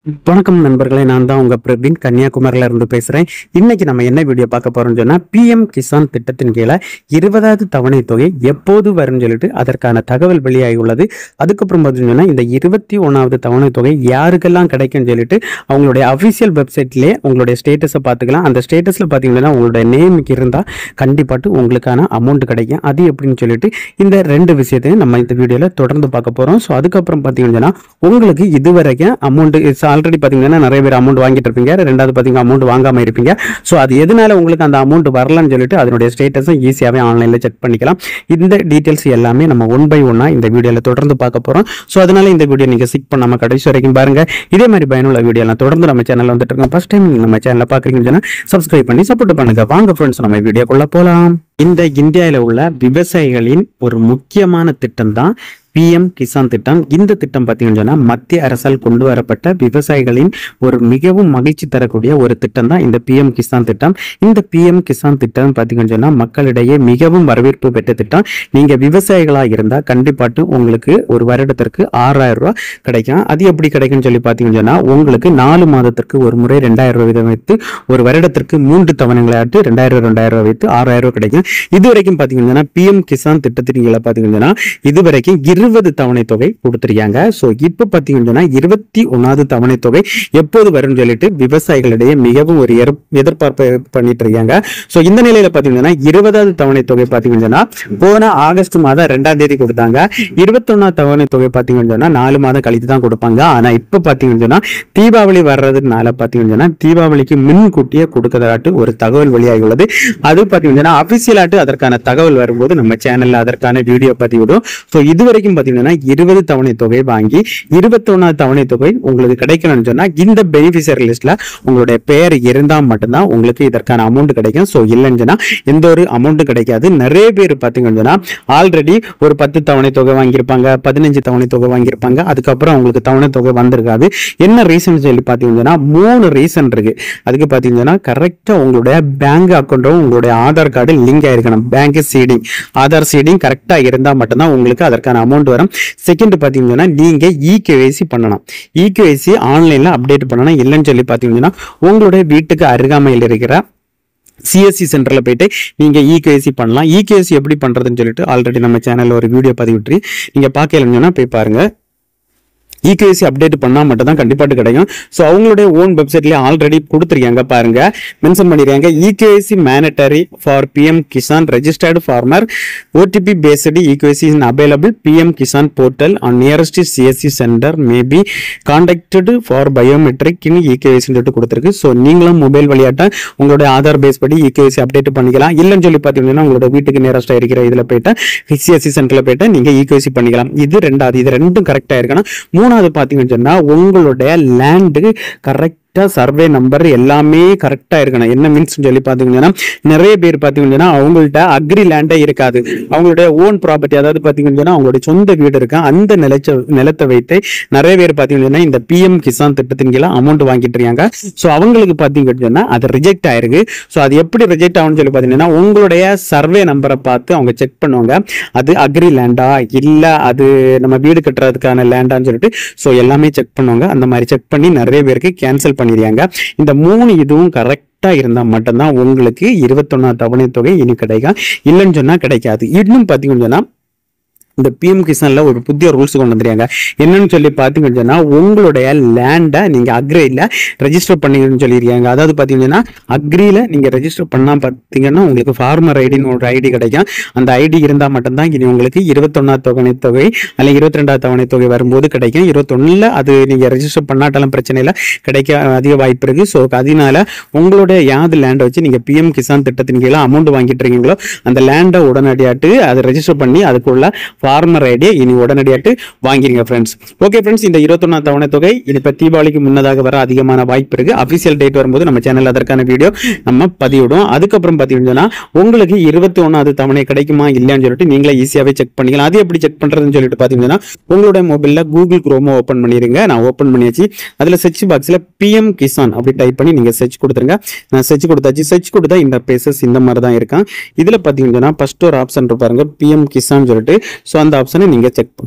வணக்கம் நண்பர்களே, நான் தான் உங்க பிரவீன் கன்னியாகுமரியில இருந்து பேசுறேன். இன்னைக்கு நம்ம என்ன வீடியோ பார்க்க போறோம்னு சொன்னா, பிஎம் கிசான் திட்டத்தின் கீழே 20வது தவணை தொகை எப்போது வரும்னு சொல்லிட்டு அதற்கான தகவல் வெளியாகி உள்ளது. அதுக்கப்புறம் பார்த்தீங்கன்னா இந்த 21வது தவணை தொகை யாருக்கெல்லாம் கிடைக்கும்னு சொல்லிட்டு அவங்களுடைய அஃபிஷியல் வெப்சைட்லேயே உங்களுடைய ஸ்டேட்டஸை பார்த்துக்கலாம். அந்த ஸ்டேட்டஸில் பார்த்தீங்கன்னா உங்களுடைய நேமுக்கு இருந்தால் கண்டிப்பாட்டு உங்களுக்கான அமௌண்ட் கிடைக்கும். அது எப்படின்னு சொல்லிட்டு இந்த ரெண்டு விஷயத்தையும் நம்ம இந்த வீடியோவில் தொடர்ந்து பார்க்க போகிறோம். ஸோ அதுக்கப்புறம் பார்த்தீங்கன்னா உங்களுக்கு இதுவரைக்கும் அமௌண்ட் ஆல்ரெடி பார்த்தீங்கன்னா நிறைய பேர் அமௌண்ட் வாங்கிட்டு இருப்பீங்க. ரெண்டாவது பார்த்தீங்கன்னா அமௌண்ட் வாங்காமல் இருப்பீங்க. ஸோ அது எதனால உங்களுக்கு அந்த அமௌண்ட் வரலன்னு சொல்லிட்டு அதனுடைய ஸ்டேட்டஸும் ஈஸியாகவே ஆன்லைனில் செக் பண்ணிக்கலாம். இந்த டீட்டெயில்ஸ் எல்லாமே நம்ம ஒன் பை ஒன்னாக இந்த வீடியோவில் தொடர்ந்து பார்க்க போகிறோம். ஸோ அதனால இந்த வீடியோ நீங்கள் ஸ்கிப் பண்ணாமல் கடைசி வரைக்கும் பாருங்க. இதே மாதிரி பயனுள்ள வீடியோலாம் தொடர்ந்து நம்ம சேனலில் வந்துட்டு இருக்கோம். ஃபர்ஸ்ட் டைம் நம்ம சேனலில் பார்க்குறீங்கன்னா சப்ஸ்கிரைப் பண்ணி சப்போர்ட் பண்ணுங்க. வாங்க ஃப்ரெண்ட்ஸ், நம்ம வீடியோக்குள்ள போகலாம். இந்த இந்தியாவில் உள்ள விவசாயிகளின் ஒரு முக்கியமான திட்டம் தான் பிஎம் கிசான் திட்டம். இந்த திட்டம் பார்த்தீங்கன்னா மத்திய அரசால் கொண்டு வரப்பட்ட விவசாயிகளின் ஒரு மிகவும் மகிழ்ச்சி தரக்கூடிய ஒரு திட்டம் தான் இந்த பிஎம் கிசான் திட்டம். இந்த பிஎம் கிசான் திட்டம் பார்த்தீங்கன்னா மக்களிடையே மிகவும் வரவேற்பு பெற்ற திட்டம். நீங்க விவசாயிகளாக இருந்தால் கண்டிப்பாட்டு உங்களுக்கு ஒரு வருடத்திற்கு 6000 ரூபாய் கிடைக்கும். அது எப்படி கிடைக்கும்னு சொல்லி பார்த்தீங்கன்னா உங்களுக்கு 4 மாதத்திற்கு ஒரு முறை 2000 ரூபாய் வீதம் வைத்து ஒரு வருடத்திற்கு 3 தவணைகளாட்டு 2000 வைத்து 6000 ரூபாய் கிடைக்கும். இதுவரைக்கும் பார்த்தீங்கன்னா பிஎம் கிசான் திட்டத்தின் கீழே பார்த்தீங்கன்னா இதுவரைக்கும் 20 தவணை தொகை கொடுத்திருக்காங்க. சோ இப்ப பாத்தீங்கன்னா 21வது தவணை தொகை எப்போது வரும்னு சொல்லிட்டு விவசாயிகளிடையே மிகவும் ஒரு எதிர்பார்ப்பு பண்ணிட்டு இருக்காங்க. சோ இந்த நிலையில பாத்தீங்கன்னா 20வது தவணை தொகை பாத்தீங்கன்னா போன ஆகஸ்ட் மாதம் 2ஆம் தேதி கொடுத்தாங்க. 21வது தவணை தொகை பாத்தீங்கன்னா 4 மாதம் கழித்து தான் கொடுப்பாங்க. ஆனா இப்ப பாத்தீங்கன்னா தீபாவளி வர்றதுனால பாத்தீங்கன்னா தீபாவளிக்கு முன்கூட்டியே கொடுக்கறதாட்டு ஒரு தகவல் வெளியாகி உள்ளது. அது பாத்தீங்கன்னா அபிஷியலாட்டு அதற்கான தகவல் வரும்போது நம்ம சேனல்ல அதற்கான வீடியோ பதிவிடும். சோ இதுவரைக்கும் 20 தவணை தொகை வாங்கி 21வது தவணை தொகை உங்களுக்கு கிடைக்கணும்னு சொன்னா இந்த பெனிஃபிஷியரி லிஸ்ட்ல உங்களுடைய பெயர் இருந்தா மட்டும்தான் உங்களுக்கு இதற்கான அமௌண்ட் கிடைக்கும். சோ இல்லைன்னு சொன்னா எந்த ஒரு அமௌண்ட் கிடைக்காது. நிறைய பேர் பாத்தீங்கன்னா ஆல்ரெடி ஒரு 10 தவணை தொகை வாங்கியிருப்பாங்க, 15 தவணை தொகை வாங்கியிருப்பாங்க. அதுக்கப்புறம் உங்களுக்கு தவணை தொகை வந்திருக்காது. என்ன ரீசன் சொல்லி பாத்தீங்கன்னா 3 ரீசன் இருக்கு. அதுக்கு பாத்தீங்கன்னா கரெக்டா உங்களுடைய பேங்க் அக்கௌண்ட்டும் உங்களுடைய ஆதார் கார்டு லிங்க் ஆயிருக்கணும். பேங்க் சீடிங், ஆதார் சீடிங் கரெக்டா இருந்தா மட்டும்தான் உங்களுக்கு அதற்கான அமௌண்ட் வரும். செகண்ட் பாத்தீங்கன்னா நீங்க இகேஒய்சி பண்ணணும். இகேஒய்சி ஆன்லைன்ல அப்டேட் பண்ணணும். இல்லைன்னு சொல்லி பாத்தீங்கன்னா உங்களுடைய வீட்டுக்கு அருகாமையில் இருக்கிற சிஎஸ்சி சென்டர்ல போயிட்டு நீங்க இகேஒய்சி பண்ணலாம். இகேஒய்சி எப்படி பண்றதுன்னு சொல்லிட்டு ஆல்ரெடி நம்ம சேனல்ல ஒரு வீடியோ பதிவிட்டு நீங்க பார்க்கலன்னா போய் பாருங்க. இகேஒய்சி அப்டேட் பண்ணா மட்டும் தான் கண்டிப்பாட்டு கிடைக்கும். ஸோ அவங்களுடைய ஓன் வெப்சைட்லேயே ஆல்ரெடி கொடுத்துருக்காங்க பாருங்க, மென்ஷன் பண்ணிருக்காங்க. EKYC mandatory for PM Kisan registered farmer OTP based eKYC is available PM Kisan portal on nearest CSC centre may be contacted for biometric in eKYC சொல்லிட்டு கொடுத்துருக்கு. ஸோ நீங்களும் மொபைல் வழியாட்ட உங்களுடைய ஆதார் பேஸ் படி இகேஒய்சி அப்டேட் பண்ணிக்கலாம். இல்லைன்னு சொல்லி பார்த்தீங்கன்னா உங்களோட வீட்டுக்கு நியரஸ்டா இருக்கிற இதில் போயிட்டு சிஎஸ்சி சென்டர்ல போயிட்டு நீங்க இகேஒய்சி பண்ணிக்கலாம். இது ரெண்டாவது. இது ரெண்டும் கரெக்டா இருக்கணும். மூணாவது பாத்தீங்கன்னு சொன்னா உங்களுடைய லேண்டு கரெக்ட் சர்வே நம்பர் எல்லாமே கரெக்டா இருக்கணும். என்ன மீன்ஸ் சொல்லி பாத்தீங்கன்னா நிறைய பேர் பாத்தீங்கன்னா அவங்கள்ட்ட அக்ரி லேண்டே இருக்காது. அவங்களுடைய ஓன் ப்ராப்பர்ட்டி, அதாவது பாத்தீங்கன்னா அவங்களுடைய சொந்த வீடு இருக்கு. அந்த நிலத்தை வைத்து நிறைய பேர் பாத்தீங்கன்னா இந்த பிஎம் கிசான் திட்டத்தின் கீழே அமௌண்ட் வாங்கிட்டு இருக்காங்க. ஸோ அவங்களுக்கு பாத்தீங்கன்னா அது ரிஜெக்ட் ஆயிருக்கு. ஸோ அது எப்படி ரிஜெக்ட் ஆகும்னு சொல்லி பாத்தீங்கன்னா உங்களுடைய சர்வே நம்பரை பார்த்து அவங்க செக் பண்ணுவாங்க. அது அக்ரி லேண்டா இல்ல அது நம்ம வீடு கட்டுறதுக்கான லேண்டான்னு சொல்லிட்டு ஸோ எல்லாமே செக் பண்ணுவாங்க. அந்த மாதிரி செக் பண்ணி நிறைய பேருக்கு கேன்சல் பண்ணிடுறாங்க. இந்த 3 இதுவும் கரெக்டா இருந்தா மட்டும்தான் உங்களுக்கு 21வது தவணை தொகை இனி கிடைக்கும். இல்லைன்னு சொன்னா கிடைக்காது. இன்னும் பாத்தீங்கன்னா இந்த பிஎம் கிசான்ல ஒரு புதிய ரூல்ஸ் கொண்டு வந்துருக்காங்க. என்னன்னு சொல்லி பாத்தீங்கன்னா உங்களுடைய லேண்டை நீங்க அக்ரியில ரெஜிஸ்டர் பண்ணிக்கணும்னு சொல்லியிருக்காங்க. அதாவது பாத்தீங்கன்னா அக்ரியில நீங்க ரெஜிஸ்டர் பண்ணா பாத்தீங்கன்னா உங்களுக்கு ஃபார்மர் ஐடின்னு ஒரு ஐடி கிடைக்கும். அந்த ஐடி இருந்தா மட்டும்தான் இனி உங்களுக்கு 21வது தவணை தொகை அல்ல 22வது தவணை தொகை வரும்போது கிடைக்கும். 21ல அது நீங்க ரெஜிஸ்டர் பண்ணாட்டாலும் பிரச்சனை இல்லை, கிடைக்க அதிக வாய்ப்பு இருக்கு. ஸோ அதனால உங்களுடைய யாது லேண்டை வச்சு நீங்க பிஎம் கிசான் திட்டத்தின் கீழே அமௌண்ட் வாங்கிட்டு இருக்கீங்களோ அந்த லேண்டை உடனடியாட்டு அதை ரெஜிஸ்டர் பண்ணி அதுக்குள்ள ஃபார்மர் ஐடியை இனி உடனடியாட்டு வாங்கிருங்க ஃப்ரெண்ட்ஸ். ஓகே ஃப்ரெண்ட்ஸ், இந்த 21வது தவணை தொகை இப்ப தீபாவளிக்கு முன்னதாக வர அதிகமான வாய்ப்பு இருக்கு. அபிஷியல் டேட் வரும்போது நம்ம சேனல் அதற்கான வீடியோ நம்ம பதிவிடும். அதுக்கப்புறம் பாத்தீங்கன்னா உங்களுக்கு 21வது தவணை கிடைக்குமா இல்லையான்னு சொல்லிட்டு நீங்களே ஈஸியாவே செக் பண்ணிக்கலாம். அது எப்படி செக் பண்றதுன்னு சொல்லிட்டு பாத்தீங்கன்னா உங்களுடைய மொபைல்ல கூகுள் குரோமோ ஓப்பன் பண்ணிருங்க. நான் ஓப்பன் பண்ணியாச்சு. அதுல சர்ச் பாக்ஸ்ல பிஎம் கிசான் அப்படி டைப் பண்ணி நீங்க சர்ச் கொடுத்துருங்க. நான் சர்ச் கொடுத்தாச்சு. சர்ச் கொடுத்தா இந்த பேசஸ் இந்த மாதிரி தான் இருக்கான். இதுல பாத்தீங்கன்னா ஃபர்ஸ்ட் ஒரு ஆப்ஷன் பாருங்க பிஎம் கிசான் சொல்லிட்டு. ஸோ அந்த ஆப்ஷனை நீங்கள்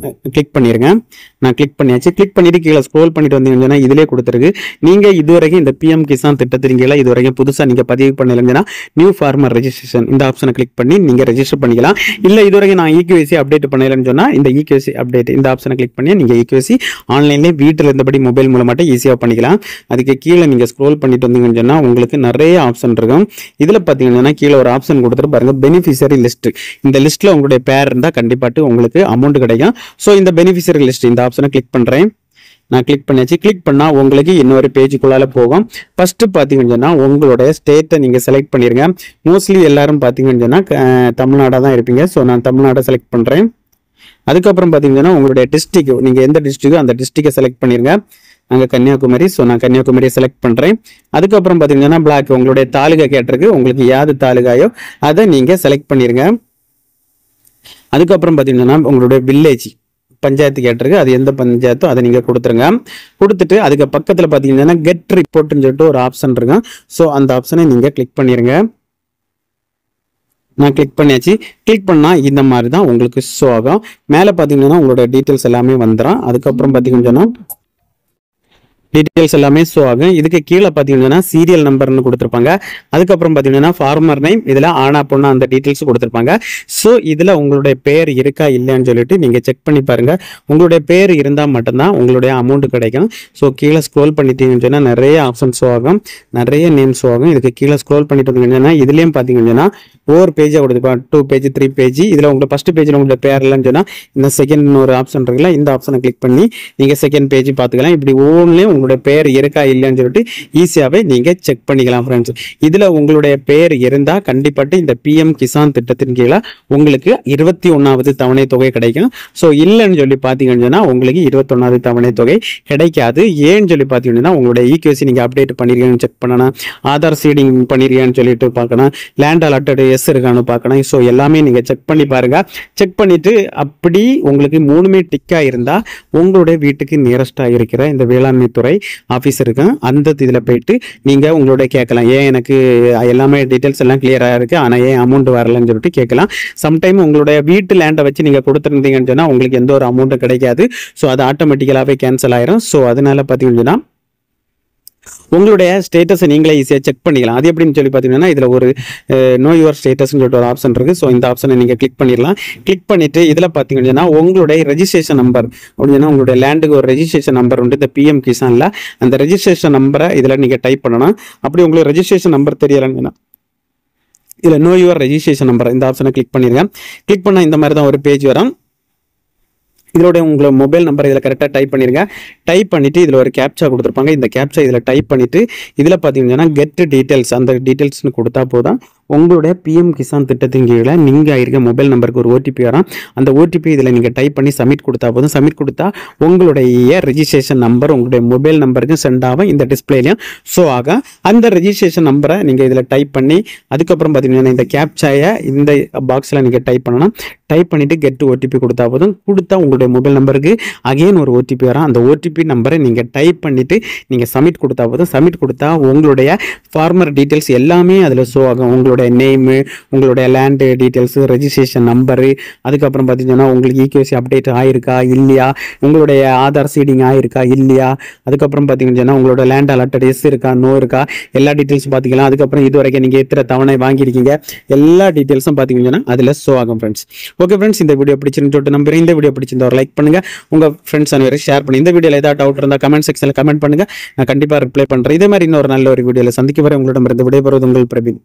கிளிக் பண்ணிடுங்க. நான் கிளிக் பண்ணியாச்சு. கிளிக் பண்ணிட்டு கீழே ஸ்க்ரோல் பண்ணிட்டு வந்தீங்கன்னா இதிலே கொடுத்துருக்கு. நீங்கள் இதுவரைக்கும் இந்த பிஎம் கிசான் திட்டத்தின் கீழே இதுவரைக்கும் புதுசாக நீங்கள் பதிவு பண்ணலைங்கன்னா நியூ ஃபார்மர் ரெஜிஸ்ட்ரேஷன் இந்த ஆப்ஷனை கிளிக் பண்ணி நீங்கள் ரெஜிஸ்டர் பண்ணிக்கலாம். இல்லை இதுவரைக்கும் நான் இகேஒய்சி அப்டேட் பண்ணலைன்னு சொன்னால் இந்த இகேஒய்சி அப்டேட் இந்த ஆப்ஷனை கிளிக் பண்ணி நீங்கள் இகேஒய்சி ஆன்லைன்லேயே வீட்டில் இருந்தபடி மொபைல் மூலமாட்ட ஈஸியாக பண்ணிக்கலாம். அதுக்கு கீழே நீங்கள் ஸ்க்ரோல் பண்ணிட்டு வந்தீங்கன்னு சொன்னால் உங்களுக்கு நிறைய ஆப்ஷன் இருக்கும். இதில் பார்த்தீங்கன்னா கீழே ஒரு ஆப்ஷன் கொடுத்துட்டு பாருங்க, பெனிஃபிஷரி லிஸ்ட். இந்த லிஸ்ட்டில் உங்களுடைய பேர் இருந்தால் கண்டிப்பாட்டு உங்களுக்கு அமௌண்ட் கிடைக்கும். ஸோ இந்த பெனிஃபிஷரி லிஸ்ட் இந்த ஆப்ஷனை கிளிக் பண்ணுறேன். நான் கிளிக் பண்ணியாச்சு. கிளிக் பண்ணால் உங்களுக்கு இன்னொரு பேஜுக்குள்ளால போகும். ஃபர்ஸ்ட் பார்த்தீங்கன்னு சொன்னால் உங்களுடைய ஸ்டேட்டை நீங்கள் செலக்ட் பண்ணிடுங்க. மோஸ்ட்லி எல்லாரும் பார்த்தீங்கன்னு சொன்னால் தமிழ்நாடாக தான் இருப்பீங்க. ஸோ நான் தமிழ்நாடை செலக்ட் பண்ணுறேன். அதுக்கப்புறம் பார்த்தீங்கன்னா உங்களுடைய டிஸ்ட்ரிக்ட், நீங்கள் எந்த டிஸ்ட்ரிக்டோ அந்த டிஸ்ட்ரிக்டை செலக்ட் பண்ணிடுங்க. நாங்கள் கன்னியாகுமரி. ஸோ நான் கன்னியாகுமரியை செலக்ட் பண்ணுறேன். அதுக்கப்புறம் பார்த்தீங்கன்னா பிளாக் உங்களுடைய தாலுகா கேட்டிருக்கு. உங்களுக்கு யாது தாலுகாயோ அதை நீங்கள் செலக்ட் பண்ணிடுங்க. அதுக்கப்புறம் பார்த்தீங்கன்னா உங்களுடைய வில்லேஜ் பஞ்சாயத்து கேட்டிருக்கு. அது எந்த பஞ்சாயத்தோ அதை நீங்கள் கொடுத்துருங்க. கொடுத்துட்டு அதுக்கு பக்கத்தில் பார்த்தீங்கன்னா கெட் ரிப்போர்ட்னு சொல்லிட்டு ஒரு ஆப்ஷன் இருக்கும். ஸோ அந்த ஆப்ஷனை நீங்கள் கிளிக் பண்ணிடுங்க. நான் கிளிக் பண்ணியாச்சு. கிளிக் பண்ணால் இந்த மாதிரி தான் உங்களுக்கு ஷோ ஆகும். மேலே பார்த்தீங்கன்னா உங்களோட டீட்டெயில்ஸ் எல்லாமே வந்துடும். அதுக்கப்புறம் பார்த்தீங்கன்னா டீட்டெயில்ஸ் எல்லாமே ஷோ ஆகும். இதுக்கு கீழே பார்த்தீங்கன்னா சீரியல் நம்பர்னு கொடுத்துருப்பாங்க. அதுக்கப்புறம் பார்த்தீங்கன்னா ஃபார்மர் நேம், இதில் ஆனா பொண்ணா அந்த டீட்டெயில்ஸ் கொடுத்துருப்பாங்க. ஸோ இதில் உங்களுடைய பேர் இருக்கா இல்லையான்னு சொல்லிட்டு நீங்கள் செக் பண்ணி பாருங்க. உங்களுடைய பேர் இருந்தால் மட்டும்தான் உங்களுடைய அமௌண்ட் கிடைக்கும். ஸோ கீழே ஸ்க்ரோல் பண்ணிட்டீங்கன்னு சொன்னால் நிறைய ஆப்ஷன் ஷோ ஆகும், நிறைய நேம் ஷோ ஆகும். இதுக்கு கீழே ஸ்க்ரோல் பண்ணிட்டு வந்தீங்கன்னா இதுலேயும் பார்த்தீங்கன்னா ஒவ்வொரு பேஜாக கொடுத்துருப்பாங்க. 2 பேஜ் 3 பேஜ். இதில் உங்களை ஃபர்ஸ்ட் பேஜில் உங்களோட பேர் இல்லைன்னு சொன்னால் இந்த செகண்ட் ஒரு ஆப்ஷன் இருக்குல்ல, இந்த ஆப்ஷனை கிளிக் பண்ணி நீங்கள் செகண்ட் பேஜ் பார்த்துக்கலாம். இப்படி ஒவ்வொன்றுலையும் உங்களுடைய பேர் இருக்கா இல்லைன்னு சொல்லிட்டு ஈஸியாகவே நீங்கள் செக் பண்ணிக்கலாம் ஃப்ரெண்ட்ஸ். இதில் உங்களுடைய பேர் இருந்தால் கண்டிப்பாட்டு இந்த பிஎம் கிசான் திட்டத்தின் கீழே உங்களுக்கு 21வது தவணை தொகை கிடைக்கும். ஸோ இல்லைன்னு சொல்லி பார்த்தீங்கன்னு சொன்னால் உங்களுக்கு 21வது தவணை தொகை கிடைக்காது. ஏன்னு சொல்லி பார்த்தீங்கன்னா உங்களுடைய இகேஒய்சி நீங்கள் அப்டேட் பண்ணிருக்கீங்கன்னு செக் பண்ணணும், ஆதார் சீடிங் பண்ணிருக்கீங்கன்னு சொல்லிட்டு பார்க்கணும், லேண்ட் அலாட்டட் எஸ் இருக்கான்னு பார்க்கணும். ஸோ எல்லாமே நீங்கள் செக் பண்ணி பாருங்க. செக் பண்ணிட்டு அப்படி உங்களுக்கு 3மே டிக்காக இருந்தால் உங்களுடைய வீட்டுக்கு நியரஸ்டாக இருக்கிற இந்த வேளாண்மை துறை ஆஃபீஸ் இருக்கு, அந்த இதில் போயிட்டு நீங்கள் உங்களோட கேட்கலாம். ஏன் எனக்கு எல்லாமே டீட்டெயில்ஸ் எல்லாம் கிளியராக இருக்குது ஆனால் ஏன் அமௌண்ட் வரலன்னு சொல்லிட்டு கேட்கலாம். சம்டைம் உங்களுடைய வீட்டு லேண்டை வச்சு நீங்கள் கொடுத்துருந்தீங்கன்னு சொன்னால் உங்களுக்கு எந்த ஒரு அமௌண்ட்டும் கிடைக்காது. ஸோ அது ஆட்டோமேட்டிக்கலாகவே கேன்சல் ஆயிரும். ஸோ அதனால பார்த்தீங்கன்னா உங்களுடைய ஸ்டேட்டஸை நீங்களே ஈஸியாக செக் பண்ணிக்கலாம். அது எப்படின்னு சொல்லி பார்த்தீங்கன்னா இதில் ஒரு நோ யுவர் ஸ்டேட்டஸ்ன்னு சொல்லிட்டு ஒரு ஆப்ஷன் இருக்குது. ஸோ இந்த ஆப்ஷனை நீங்கள் கிளிக் பண்ணிடலாம். கிளிக் பண்ணிவிட்டு இதில் பார்த்தீங்கன்னா உங்களுடைய ரெஜிஸ்ட்ரேஷன் நம்பர் அப்படின்னா உங்களுடைய லேண்டுக்கு ஒரு ரெஜிஸ்ட்ரேஷன் நம்பர் உண்டு இந்த பிஎம் கிசானில். அந்த ரெஜிஸ்ட்ரேஷன் நம்பரை இதில் நீங்கள் டைப் பண்ணணும். அப்படி உங்களுக்கு ரெஜிஸ்ட்ரேஷன் நம்பர் தெரியலைங்கன்னா இதில் நோ யுவர் ரெஜிஸ்ட்ரேஷன் நம்பர் இந்த ஆப்ஷனை கிளிக் பண்ணிடுங்க. கிளிக் பண்ணால் இந்த மாதிரி தான் ஒரு பேஜ் வரும். இதோட உங்களோட மொபைல் நம்பர் இதில் கரெக்டாக டைப் பண்ணிடுங்க. டைப் பண்ணிவிட்டு இதில் ஒரு கேப்சா கொடுத்துருப்பாங்க. இந்த கேப்சா இதில் டைப் பண்ணிவிட்டு இதில் பார்த்தீங்கன்னா கெட் டீட்டெயில்ஸ் அந்த டீட்டெயில்ஸ்னு கொடுத்தா போதும் உங்களுடைய பிஎம் கிசான் திட்டத்தின் கீழே நீங்கள் இருக்க மொபைல் நம்பருக்கு ஒரு ஓடிபி வரும். அந்த ஓடிபி இதில் நீங்கள் டைப் பண்ணி சப்மிட் கொடுத்தா போதும். சப்மிட் கொடுத்தா உங்களுடைய ரெஜிஸ்ட்ரேஷன் நம்பர் உங்களுடைய மொபைல் நம்பருக்கு சென்ட் ஆகும். இந்த டிஸ்பிளேலையும் ஷோ ஆகும். அந்த ரெஜிஸ்ட்ரேஷன் நம்பரை நீங்கள் இதில் டைப் பண்ணி அதுக்கப்புறம் பார்த்தீங்கன்னா இந்த கேப்சாயை இந்த பாக்ஸில் நீங்கள் டைப் பண்ணணும். டைப் பண்ணிவிட்டு கெட் ஓடிபி கொடுத்தா போதும். கொடுத்தா உங்களுடைய மொபைல் நம்பருக்கு அகைன் ஒரு ஓடிபி வரும். அந்த ஓடிபி நம்பரை நீங்கள் டைப் பண்ணிவிட்டு நீங்கள் சப்மிட் கொடுத்தா போதும். சப்மிட் கொடுத்தா உங்களுடைய ஃபார்மர் டீட்டெயில்ஸ் எல்லாமே அதில் ஷோ ஆகும். உங்களுடைய நேமு, உங்களுடைய லேண்டு டீட்டெயில்ஸு, ரெஜிஸ்ட்ரேஷன் நம்பரு, அதுக்கப்புறம் பார்த்தீங்கன்னா உங்களுக்கு இகேஒய்சி அப்டேட் ஆயிருக்கா இல்லையா, உங்களுடைய ஆதார் சீடிங் ஆயிருக்கா இல்லையா, அதுக்கப்புறம் பார்த்தீங்கன்னா உங்களோட லேண்ட் அலாட்டட் எஸ் இருக்கா நோ இருக்கா எல்லா டீட்டெயில்ஸ் பார்த்துக்கலாம். அதுக்கப்புறம் இது வரைக்கும் நீங்கள் எத்தனை தவணை வாங்கியிருக்கீங்க எல்லா டீட்டெயில்ஸும் பார்த்தீங்கன்னா அதில் ஷோ ஆகும் ஃப்ரெண்ட்ஸ். ஓகே ஃப்ரெண்ட்ஸ், இந்த வீடியோ பிடிச்சிருந்து சொல்லிட்டு நம்புறேன். இந்த வீடியோ பிடிச்சிருந்தா ஒரு லைக் பண்ணுங்க, உங்கள் ஃப்ரெண்ட்ஸ் அனைவரும் ஷேர் பண்ணி. இந்த வீடியோவில் ஏதாவது டவுட் இருந்தால் கமெண்ட் செக்ஷனில் கமெண்ட் பண்ணுங்க, நான் கண்டிப்பாக ரிப்ளை பண்ணுறேன். இதே மாதிரி இன்னொரு நல்ல ஒரு வீடியோவில் சந்திக்க வரை உங்களிடமிருந்து விடைபெறுவது உங்கள் பிரவீன்.